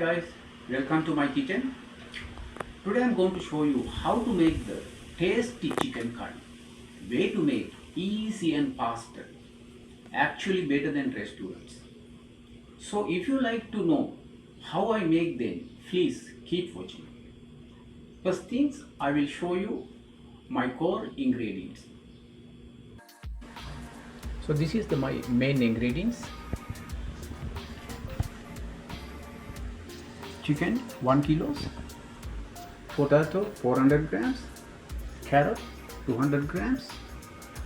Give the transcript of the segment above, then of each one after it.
guys, welcome to my kitchen. Today I am going to show you how to make the tasty chicken curry. Way to make easy and faster, actually better than restaurants. So if you like to know how I make them, please keep watching. First things, I will show you my core ingredients. So this is my main ingredients. Chicken 1 kilo, potato 400 grams, carrot 200 grams,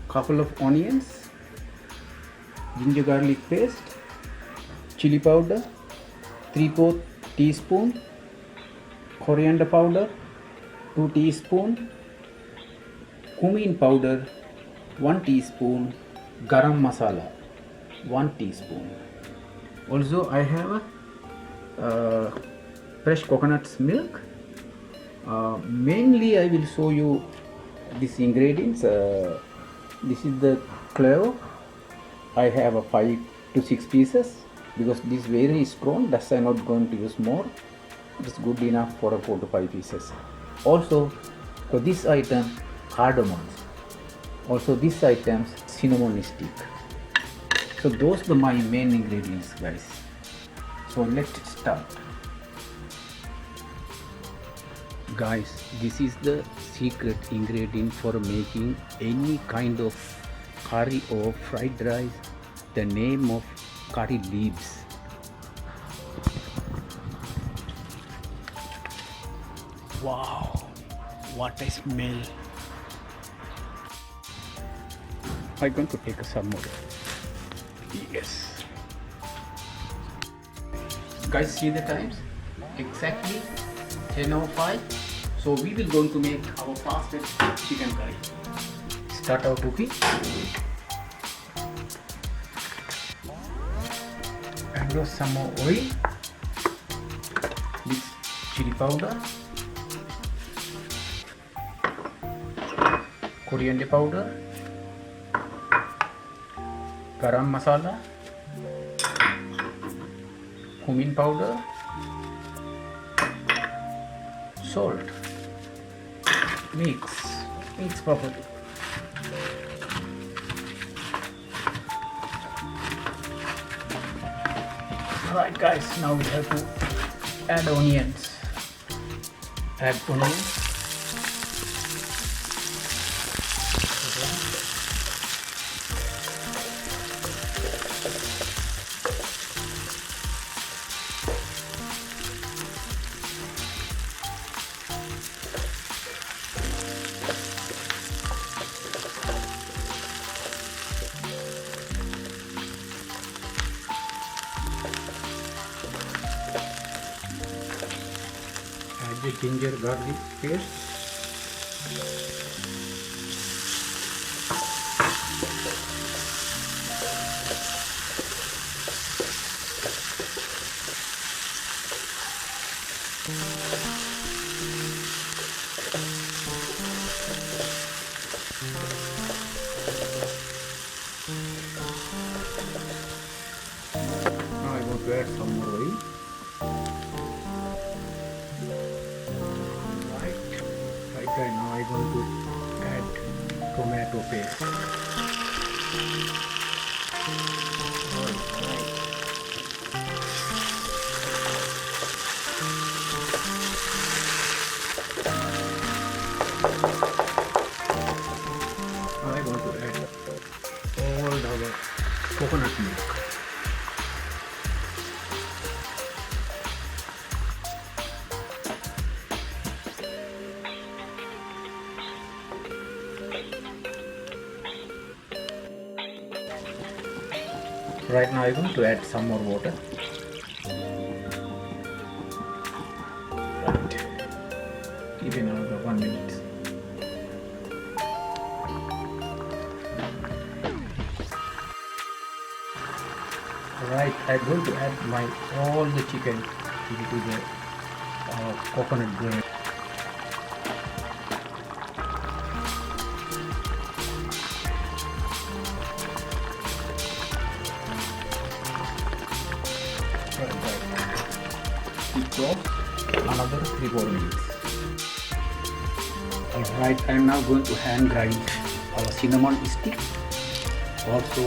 couple of onions, ginger garlic paste, chili powder 3/4 teaspoon, coriander powder 2 teaspoon, cumin powder 1 teaspoon, garam masala 1 teaspoon. Also I have a fresh coconut milk. Mainly I will show you these ingredients. This is the clove. I have a 5 to 6 pieces because this is very strong. That's why I'm not going to use more. It's good enough for a 4 to 5 pieces. Also for this item, cardamom. Also this item, cinnamon stick. So those are my main ingredients, guys. So let's start. Guys, this is the secret ingredient for making any kind of curry or fried rice. The name of curry leaves. Wow, what a smell. I'm going to take some more. Yes. Guys, see the times? Exactly 10:05. So we will going to make our fastest chicken curry. Start our cooking. Add some more oil. Mix chili powder, coriander powder, garam masala, cumin powder, salt. Mix properly. Alright guys, now we have to add onions. Add onions. The ginger garlic paste. Now I want to add some more oil. Right now I'm going to add tomato paste. Now I'm going to add all our coconut milk. Right now I'm going to add some more water. Right. Keep it another 1 minute. Right, I'm going to add all the chicken into the coconut gravy. close another 3-4 minutes. Alright, I am now going to hand grind our cinnamon stick, also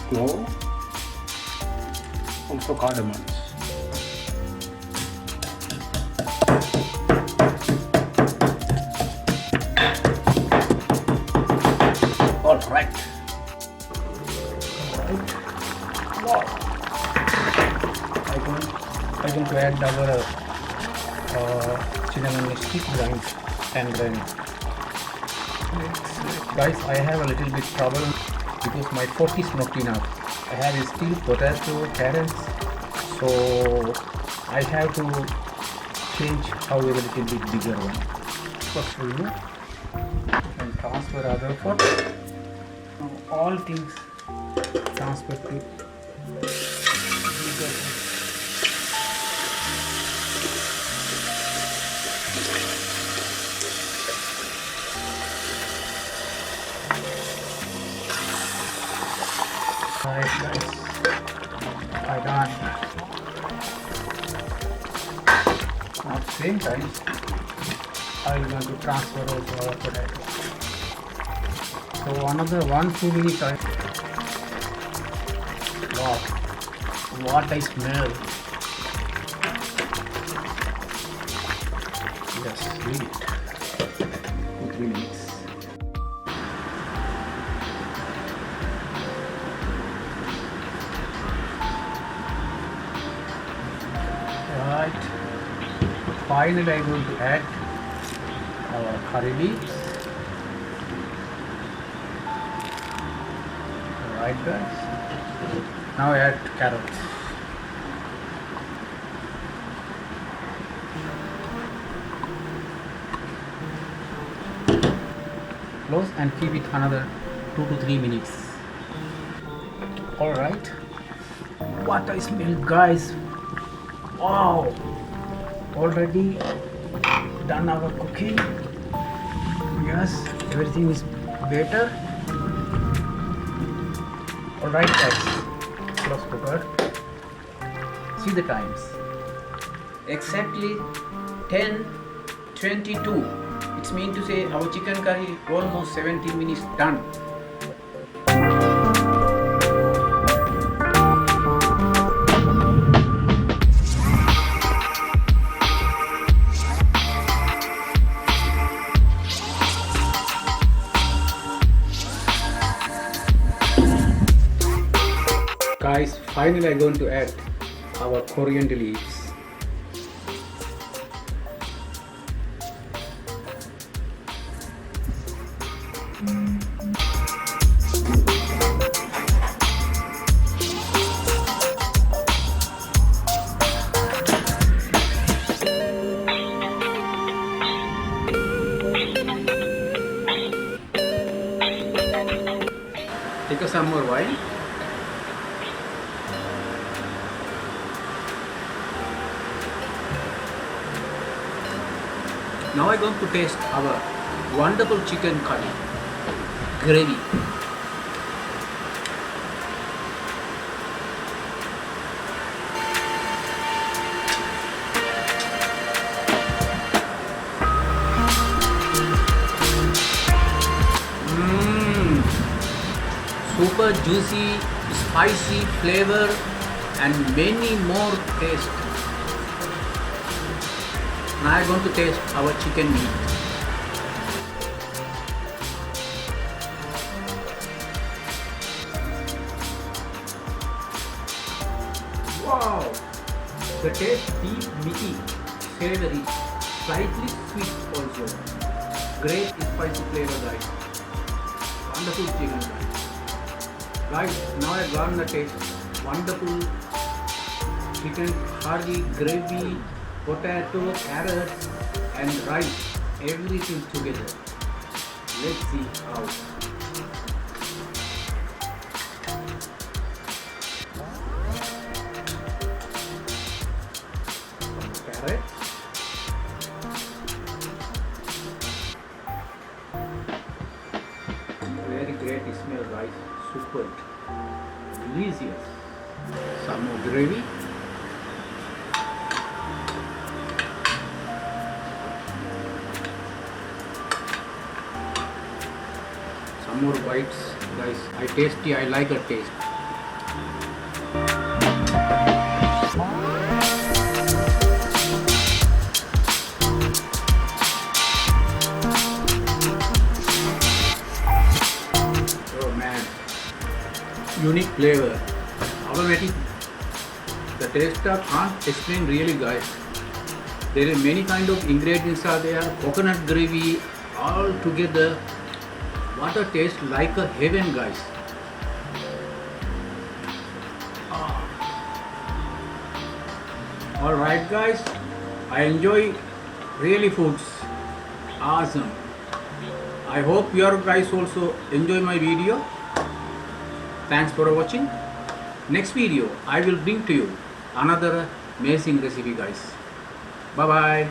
clove, also cardamom. Alright. Wow. I'm going to add our cinnamon stick grind and then guys, I have a little bit trouble because my fork is not enough. I have still potato, carrots, so I have to change how a little bit bigger one. First remove and transfer other fork. Now all things transfer to bigger. Alright guys, I done. At the same time, I'm going to transfer also our potato. So another 1-2 minutes. Wow, what I smell! Yes, leave it. 2-3 minutes. Right. Finally, I'm going to add our curry leaves. Alright guys. Now I add carrots. Close and keep it another 2 to 3 minutes. Alright. What I smell guys. Wow. Already done our cooking. Yes, everything is better. Alright guys. Close cooker. See the times. Exactly 10:22. It's mean to say our chicken curry almost 17 minutes done. Guys, finally I'm going to add our coriander leaves. Take some more wine. Now I'm going to taste our wonderful chicken curry gravy. Super juicy, spicy flavor and many more taste. Now I'm going to taste our chicken meat. Wow! The taste deep, meaty, savory, slightly sweet also. Great spicy flavor guys. Wonderful chicken guys. Guys, now I got the taste. Wonderful chicken curry, gravy, potato, carrots and rice, everything together. Let's see how. Carrots. Very great smell guys, super delicious. Some more gravy. Some more bites, guys. I like a taste. Oh man, unique flavor. Aromatic. The taste I can't explain really, guys. There are many kind of ingredients are there. Coconut gravy, all together. What a taste, like a heaven, guys. All right, guys. I enjoy really foods. Awesome. I hope you guys also enjoy my video. Thanks for watching. Next video I will bring to you another amazing recipe, guys. Bye bye.